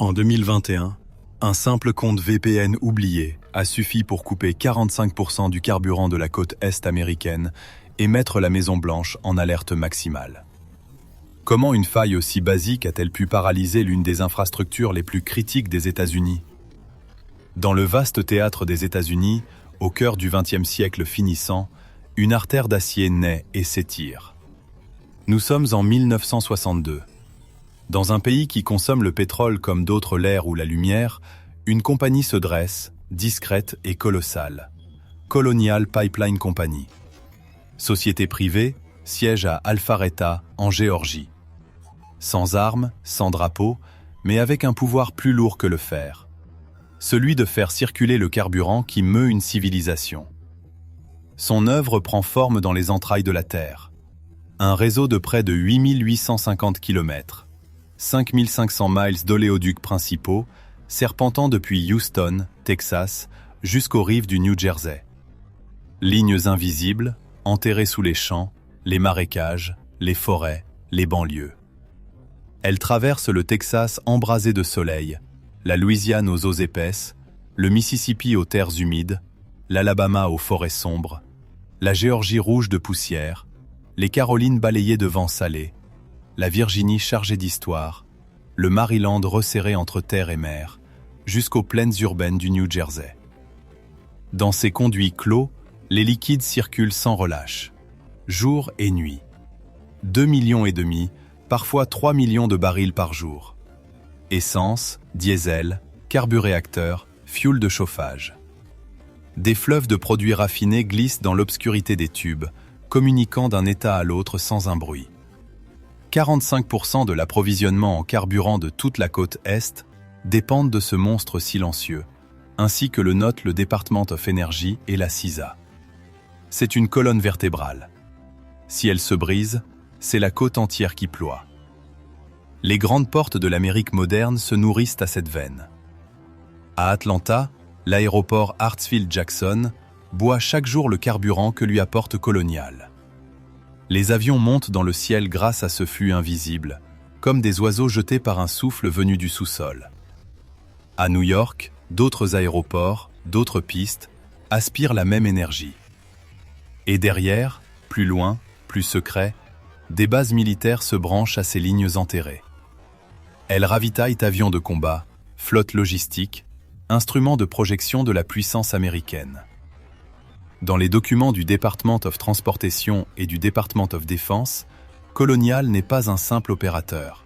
En 2021, un simple compte VPN oublié a suffi pour couper 45% du carburant de la côte est américaine et mettre la Maison-Blanche en alerte maximale. Comment une faille aussi basique a-t-elle pu paralyser l'une des infrastructures les plus critiques des États-Unis? Dans le vaste théâtre des États-Unis, au cœur du XXe siècle finissant, une artère d'acier naît et s'étire. Nous sommes en 1962. Dans un pays qui consomme le pétrole comme d'autres l'air ou la lumière, une compagnie se dresse, discrète et colossale. Colonial Pipeline Company. Société privée, siège à Alpharetta, en Géorgie. Sans armes, sans drapeau, mais avec un pouvoir plus lourd que le fer. Celui de faire circuler le carburant qui meut une civilisation. Son œuvre prend forme dans les entrailles de la Terre. Un réseau de près de 8850 km, 5500 miles d'oléoducs principaux, serpentant depuis Houston, Texas, jusqu'aux rives du New Jersey. Lignes invisibles, enterrées sous les champs, les marécages, les forêts, les banlieues. Elle traverse le Texas embrasé de soleil, la Louisiane aux eaux épaisses, le Mississippi aux terres humides, l'Alabama aux forêts sombres, la Géorgie rouge de poussière, les Carolines balayées de vents salés, la Virginie chargée d'histoire, le Maryland resserré entre terre et mer, jusqu'aux plaines urbaines du New Jersey. Dans ces conduits clos, les liquides circulent sans relâche, jour et nuit. 2,5 millions, parfois 3 millions de barils par jour. Essence, diesel, carburéacteurs, fioul de chauffage. Des fleuves de produits raffinés glissent dans l'obscurité des tubes, communiquant d'un état à l'autre sans un bruit. 45% de l'approvisionnement en carburant de toute la côte Est dépendent de ce monstre silencieux, ainsi que le note le Department of Energy et la CISA. C'est une colonne vertébrale. Si elle se brise, c'est la côte entière qui ploie. Les grandes portes de l'Amérique moderne se nourrissent à cette veine. À Atlanta, l'aéroport Hartsfield-Jackson boit chaque jour le carburant que lui apporte Colonial. Les avions montent dans le ciel grâce à ce flux invisible, comme des oiseaux jetés par un souffle venu du sous-sol. À New York, d'autres aéroports, d'autres pistes, aspirent la même énergie. Et derrière, plus loin, plus secret, des bases militaires se branchent à ces lignes enterrées. Elles ravitaillent avions de combat, flottes logistiques, instruments de projection de la puissance américaine. Dans les documents du Department of Transportation et du Department of Defense, Colonial n'est pas un simple opérateur.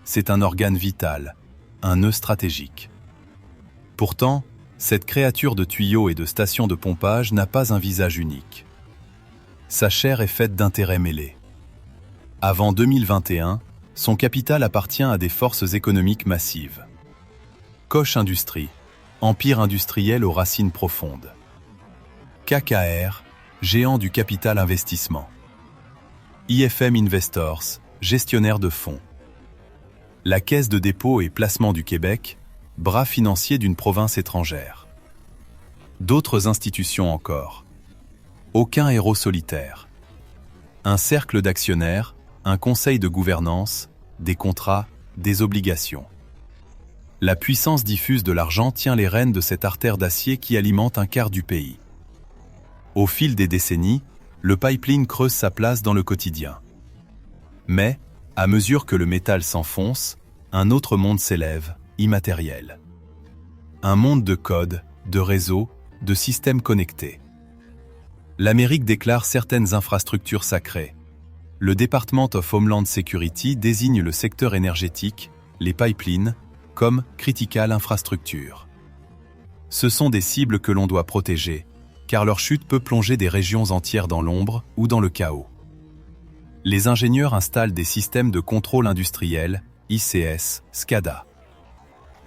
C'est un organe vital, un nœud stratégique. Pourtant, cette créature de tuyaux et de stations de pompage n'a pas un visage unique. Sa chair est faite d'intérêts mêlés. Avant 2021, son capital appartient à des forces économiques massives. Koch Industries, empire industriel aux racines profondes. KKR, géant du capital investissement. IFM Investors, gestionnaire de fonds. La Caisse de dépôt et placement du Québec, bras financier d'une province étrangère. D'autres institutions encore. Aucun héros solitaire. Un cercle d'actionnaires, un conseil de gouvernance, des contrats, des obligations. La puissance diffuse de l'argent tient les rênes de cette artère d'acier qui alimente un quart du pays. Au fil des décennies, le pipeline creuse sa place dans le quotidien. Mais, à mesure que le métal s'enfonce, un autre monde s'élève, immatériel. Un monde de codes, de réseaux, de systèmes connectés. L'Amérique déclare certaines infrastructures sacrées. Le Department of Homeland Security désigne le secteur énergétique, les pipelines, comme critical infrastructure. Ce sont des cibles que l'on doit protéger, car leur chute peut plonger des régions entières dans l'ombre ou dans le chaos. Les ingénieurs installent des systèmes de contrôle industriel, ICS, SCADA.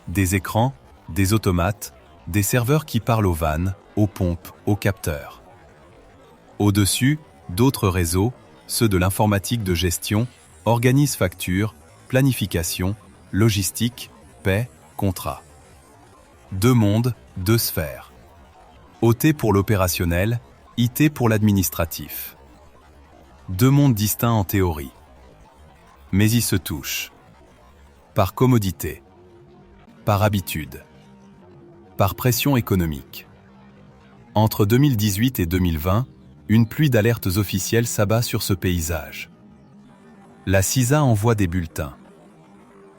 Des écrans, des automates, des serveurs qui parlent aux vannes, aux pompes, aux capteurs. Au-dessus, d'autres réseaux, ceux de l'informatique de gestion, organisent factures, planification, logistique, paie, contrat. 2 mondes, 2 sphères. OT pour l'opérationnel, IT pour l'administratif. 2 mondes distincts en théorie. Mais ils se touchent. Par commodité. Par habitude. Par pression économique. Entre 2018 et 2020, une pluie d'alertes officielles s'abat sur ce paysage. La CISA envoie des bulletins.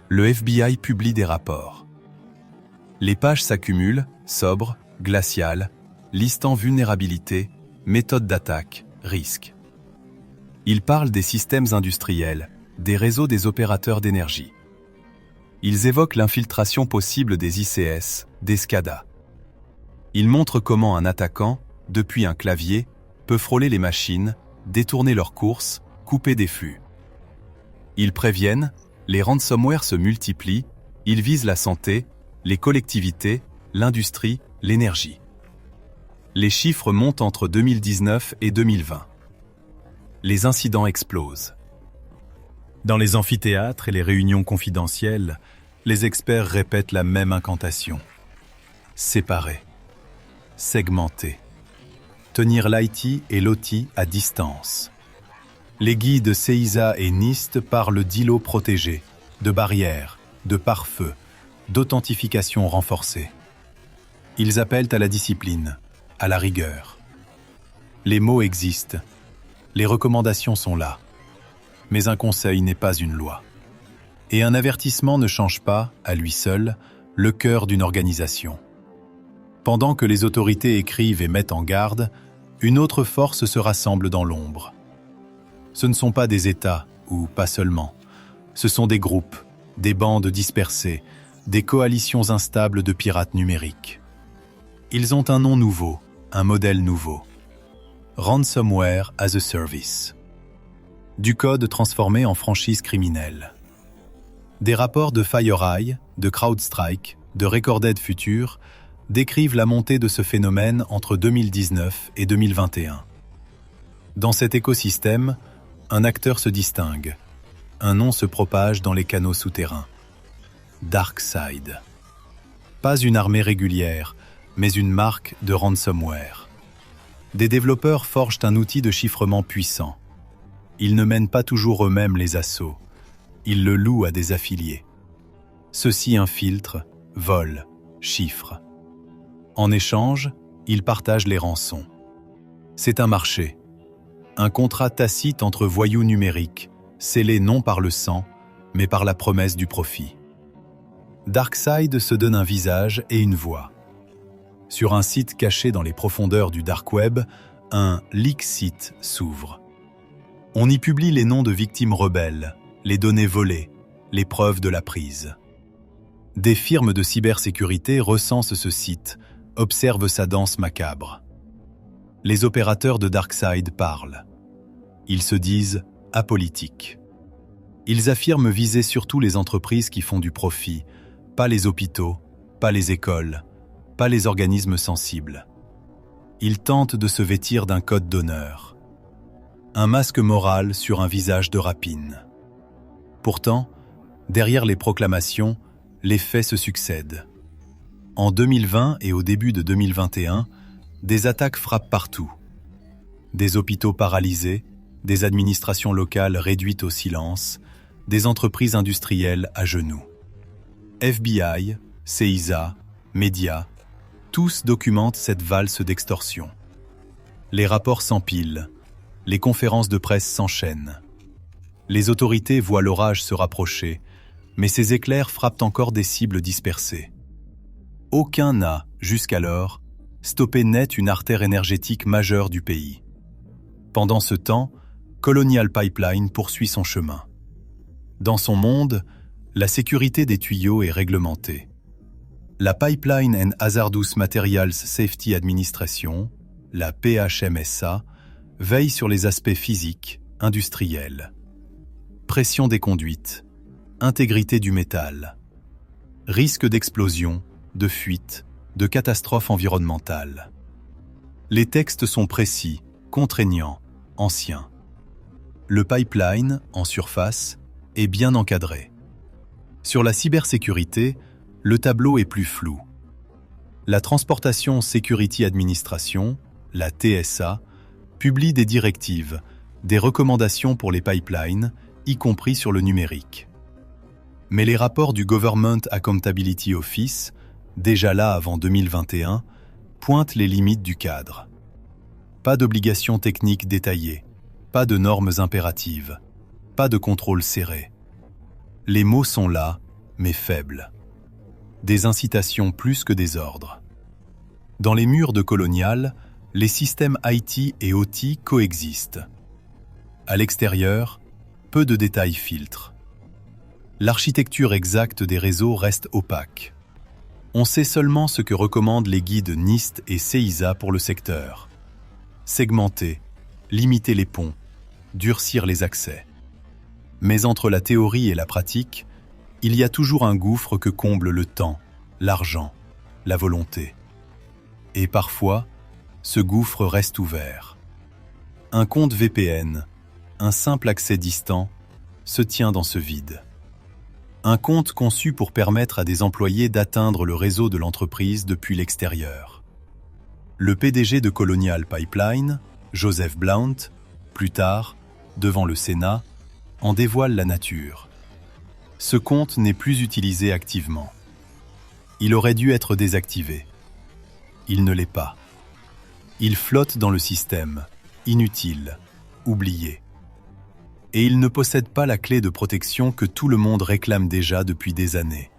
Le FBI publie des rapports. Les pages s'accumulent, sobres, glaciales, listant vulnérabilités, méthodes d'attaque, risques. Ils parlent des systèmes industriels, des réseaux des opérateurs d'énergie. Ils évoquent l'infiltration possible des ICS, des SCADA. Ils montrent comment un attaquant, depuis un clavier, peut frôler les machines, détourner leurs courses, couper des flux. Ils préviennent, les ransomware se multiplient, ils visent la santé, les collectivités, l'industrie, l'énergie. Les chiffres montent entre 2019 et 2020. Les incidents explosent. Dans les amphithéâtres et les réunions confidentielles, les experts répètent la même incantation. Séparer. Segmenter. Tenir l'IT et l'OT à distance. Les guides CISA et NIST parlent d'îlots protégés, de barrières, de pare-feu, d'authentification renforcée. Ils appellent à la discipline, à la rigueur. Les mots existent, les recommandations sont là, mais un conseil n'est pas une loi. Et un avertissement ne change pas, à lui seul, le cœur d'une organisation. Pendant que les autorités écrivent et mettent en garde, une autre force se rassemble dans l'ombre. Ce ne sont pas des États, ou pas seulement. Ce sont des groupes, des bandes dispersées, des coalitions instables de pirates numériques. Ils ont un nom nouveau, un modèle nouveau. Ransomware as a Service. Du code transformé en franchise criminelle. Des rapports de FireEye, de CrowdStrike, de Recorded Future décrivent la montée de ce phénomène entre 2019 et 2021. Dans cet écosystème, un acteur se distingue. Un nom se propage dans les canaux souterrains. DarkSide. Pas une armée régulière, mais une marque de ransomware. Des développeurs forgent un outil de chiffrement puissant. Ils ne mènent pas toujours eux-mêmes les assauts. Ils le louent à des affiliés. Ceux-ci infiltrent, volent, chiffrent. En échange, ils partagent les rançons. C'est un marché. Un contrat tacite entre voyous numériques, scellé non par le sang, mais par la promesse du profit. DarkSide se donne un visage et une voix. Sur un site caché dans les profondeurs du dark web, un leak site s'ouvre. On y publie les noms de victimes rebelles, les données volées, les preuves de la prise. Des firmes de cybersécurité recensent ce site, observent sa danse macabre. Les opérateurs de DarkSide parlent. Ils se disent apolitiques. Ils affirment viser surtout les entreprises qui font du profit, pas les hôpitaux, pas les écoles, pas les organismes sensibles. Ils tentent de se vêtir d'un code d'honneur. Un masque moral sur un visage de rapine. Pourtant, derrière les proclamations, les faits se succèdent. En 2020 et au début de 2021, des attaques frappent partout. Des hôpitaux paralysés, des administrations locales réduites au silence, des entreprises industrielles à genoux. FBI, CISA, médias, tous documentent cette valse d'extorsion. Les rapports s'empilent, les conférences de presse s'enchaînent. Les autorités voient l'orage se rapprocher, mais ces éclairs frappent encore des cibles dispersées. Aucun n'a, jusqu'alors, stoppé net une artère énergétique majeure du pays. Pendant ce temps, Colonial Pipeline poursuit son chemin. Dans son monde, la sécurité des tuyaux est réglementée. La Pipeline and Hazardous Materials Safety Administration, la PHMSA, veille sur les aspects physiques, industriels. Pression des conduites, intégrité du métal, risque d'explosion, de fuite, de catastrophe environnementale. Les textes sont précis, contraignants, anciens. Le pipeline, en surface, est bien encadré. Sur la cybersécurité, le tableau est plus flou. La Transportation Security Administration, la TSA, publie des directives, des recommandations pour les pipelines, y compris sur le numérique. Mais les rapports du Government Accountability Office, déjà là avant 2021, pointent les limites du cadre. Pas d'obligations techniques détaillées, pas de normes impératives, pas de contrôle serré. Les mots sont là, mais faibles. Des incitations plus que des ordres. Dans les murs de Colonial, les systèmes IT et OT coexistent. À l'extérieur, peu de détails filtrent. L'architecture exacte des réseaux reste opaque. On sait seulement ce que recommandent les guides NIST et CISA pour le secteur. Segmenter, limiter les ponts, durcir les accès. Mais entre la théorie et la pratique, il y a toujours un gouffre que comble le temps, l'argent, la volonté. Et parfois, ce gouffre reste ouvert. Un compte VPN, un simple accès distant, se tient dans ce vide. Un compte conçu pour permettre à des employés d'atteindre le réseau de l'entreprise depuis l'extérieur. Le PDG de Colonial Pipeline, Joseph Blount, plus tard, devant le Sénat, en dévoile la nature. Ce compte n'est plus utilisé activement. Il aurait dû être désactivé. Il ne l'est pas. Il flotte dans le système, inutile, oublié. Et il ne possède pas la clé de protection que tout le monde réclame déjà depuis des années.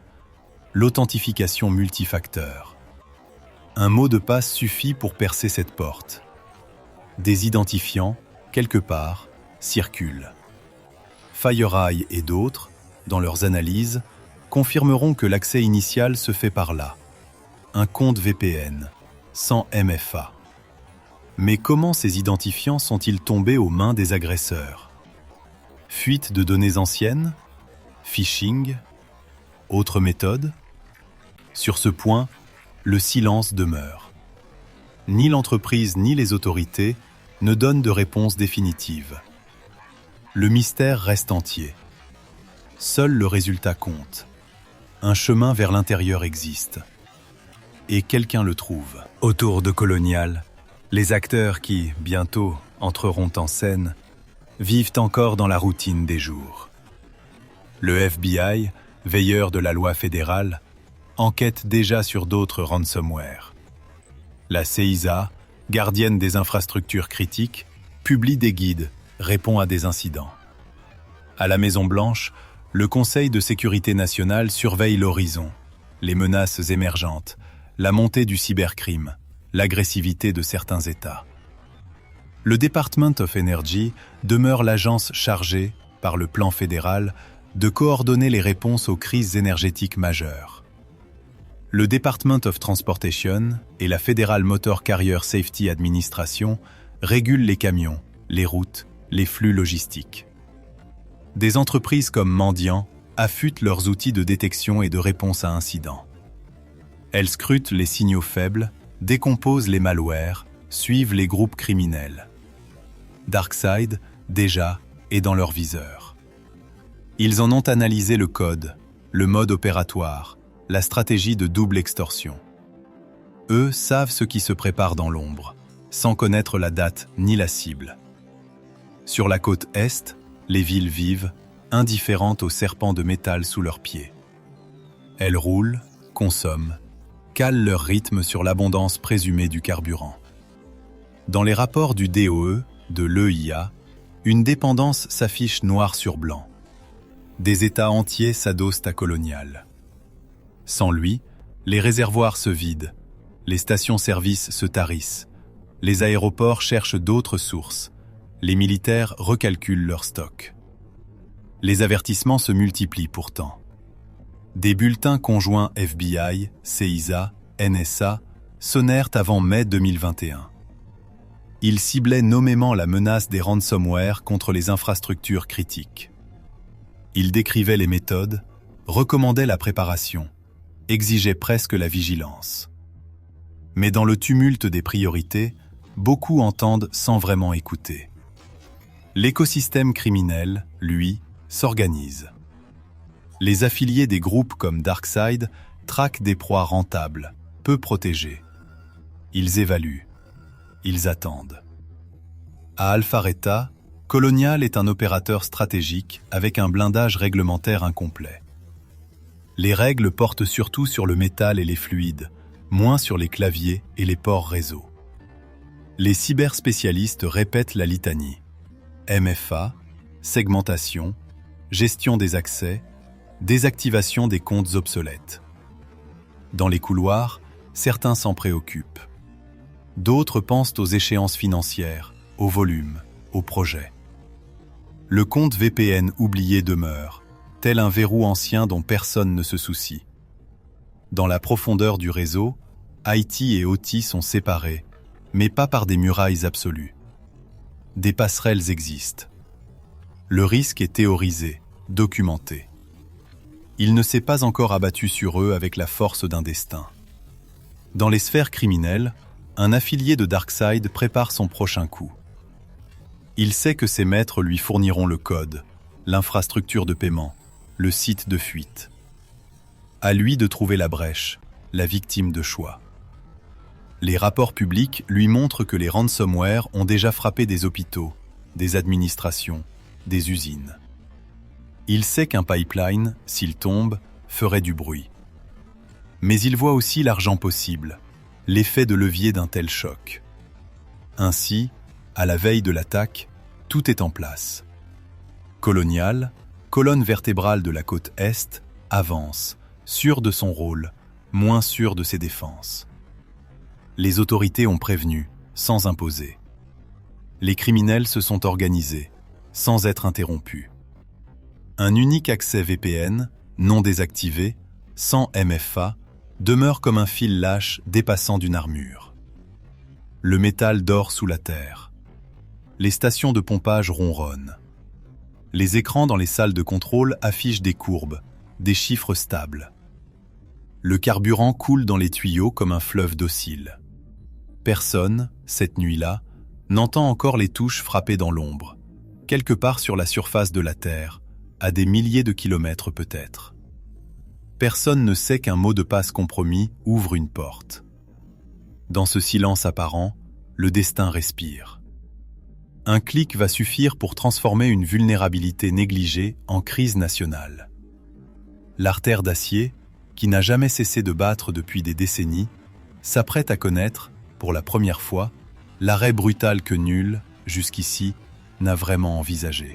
L'authentification multifacteur. Un mot de passe suffit pour percer cette porte. Des identifiants, quelque part, circulent. FireEye et d'autres, dans leurs analyses, confirmeront que l'accès initial se fait par là. Un compte VPN, sans MFA. Mais comment ces identifiants sont-ils tombés aux mains des agresseurs ? Fuite de données anciennes ? Phishing ? Autre méthode ? Sur ce point, le silence demeure. Ni l'entreprise ni les autorités ne donnent de réponse définitive. Le mystère reste entier. Seul le résultat compte. Un chemin vers l'intérieur existe. Et quelqu'un le trouve. Autour de Colonial, les acteurs qui, bientôt, entreront en scène, vivent encore dans la routine des jours. Le FBI, veilleur de la loi fédérale, enquête déjà sur d'autres ransomware. La CISA, gardienne des infrastructures critiques, publie des guides, répond à des incidents. À la Maison-Blanche, le Conseil de sécurité nationale surveille l'horizon, les menaces émergentes, la montée du cybercrime, l'agressivité de certains États. Le Department of Energy demeure l'agence chargée, par le plan fédéral, de coordonner les réponses aux crises énergétiques majeures. Le Department of Transportation et la Federal Motor Carrier Safety Administration régulent les camions, les routes, les flux logistiques. Des entreprises comme Mandiant affûtent leurs outils de détection et de réponse à incidents. Elles scrutent les signaux faibles, décomposent les malwares, suivent les groupes criminels. DarkSide, déjà, est dans leur viseur. Ils en ont analysé le code, le mode opératoire, la stratégie de double extorsion. Eux savent ce qui se prépare dans l'ombre, sans connaître la date ni la cible. Sur la côte Est, les villes vivent, indifférentes aux serpents de métal sous leurs pieds. Elles roulent, consomment, calent leur rythme sur l'abondance présumée du carburant. Dans les rapports du DOE, de l'EIA, une dépendance s'affiche noir sur blanc. Des États entiers s'adossent à Colonial. Sans lui, les réservoirs se vident, les stations-service se tarissent, les aéroports cherchent d'autres sources, les militaires recalculent leurs stocks. Les avertissements se multiplient pourtant. Des bulletins conjoints FBI, CISA, NSA sonnèrent avant mai 2021. Ils ciblaient nommément la menace des ransomware contre les infrastructures critiques. Ils décrivaient les méthodes, recommandaient la préparation, exigeaient presque la vigilance. Mais dans le tumulte des priorités, beaucoup entendent sans vraiment écouter. L'écosystème criminel, lui, s'organise. Les affiliés des groupes comme DarkSide traquent des proies rentables, peu protégées. Ils évaluent. Ils attendent. À Alpharetta, Colonial est un opérateur stratégique avec un blindage réglementaire incomplet. Les règles portent surtout sur le métal et les fluides, moins sur les claviers et les ports réseau. Les cyberspécialistes répètent la litanie. MFA, segmentation, gestion des accès, désactivation des comptes obsolètes. Dans les couloirs, certains s'en préoccupent. D'autres pensent aux échéances financières, au volume, au projet. Le compte VPN oublié demeure, tel un verrou ancien dont personne ne se soucie. Dans la profondeur du réseau, IT et OT sont séparés, mais pas par des murailles absolues. Des passerelles existent. Le risque est théorisé, documenté. Il ne s'est pas encore abattu sur eux avec la force d'un destin. Dans les sphères criminelles, un affilié de Darkseid prépare son prochain coup. Il sait que ses maîtres lui fourniront le code, l'infrastructure de paiement, le site de fuite. À lui de trouver la brèche, la victime de choix. Les rapports publics lui montrent que les ransomware ont déjà frappé des hôpitaux, des administrations, des usines. Il sait qu'un pipeline, s'il tombe, ferait du bruit. Mais il voit aussi l'argent possible, l'effet de levier d'un tel choc. Ainsi, à la veille de l'attaque, tout est en place. Colonial, colonne vertébrale de la côte Est, avance, sûr de son rôle, moins sûr de ses défenses. Les autorités ont prévenu, sans imposer. Les criminels se sont organisés, sans être interrompus. Un unique accès VPN, non désactivé, sans MFA, demeure comme un fil lâche dépassant d'une armure. Le métal dort sous la terre. Les stations de pompage ronronnent. Les écrans dans les salles de contrôle affichent des courbes, des chiffres stables. Le carburant coule dans les tuyaux comme un fleuve docile. Personne, cette nuit-là, n'entend encore les touches frapper dans l'ombre, quelque part sur la surface de la Terre, à des milliers de kilomètres peut-être. Personne ne sait qu'un mot de passe compromis ouvre une porte. Dans ce silence apparent, le destin respire. Un clic va suffire pour transformer une vulnérabilité négligée en crise nationale. L'artère d'acier, qui n'a jamais cessé de battre depuis des décennies, s'apprête à connaître, pour la première fois, l'arrêt brutal que nul, jusqu'ici, n'a vraiment envisagé.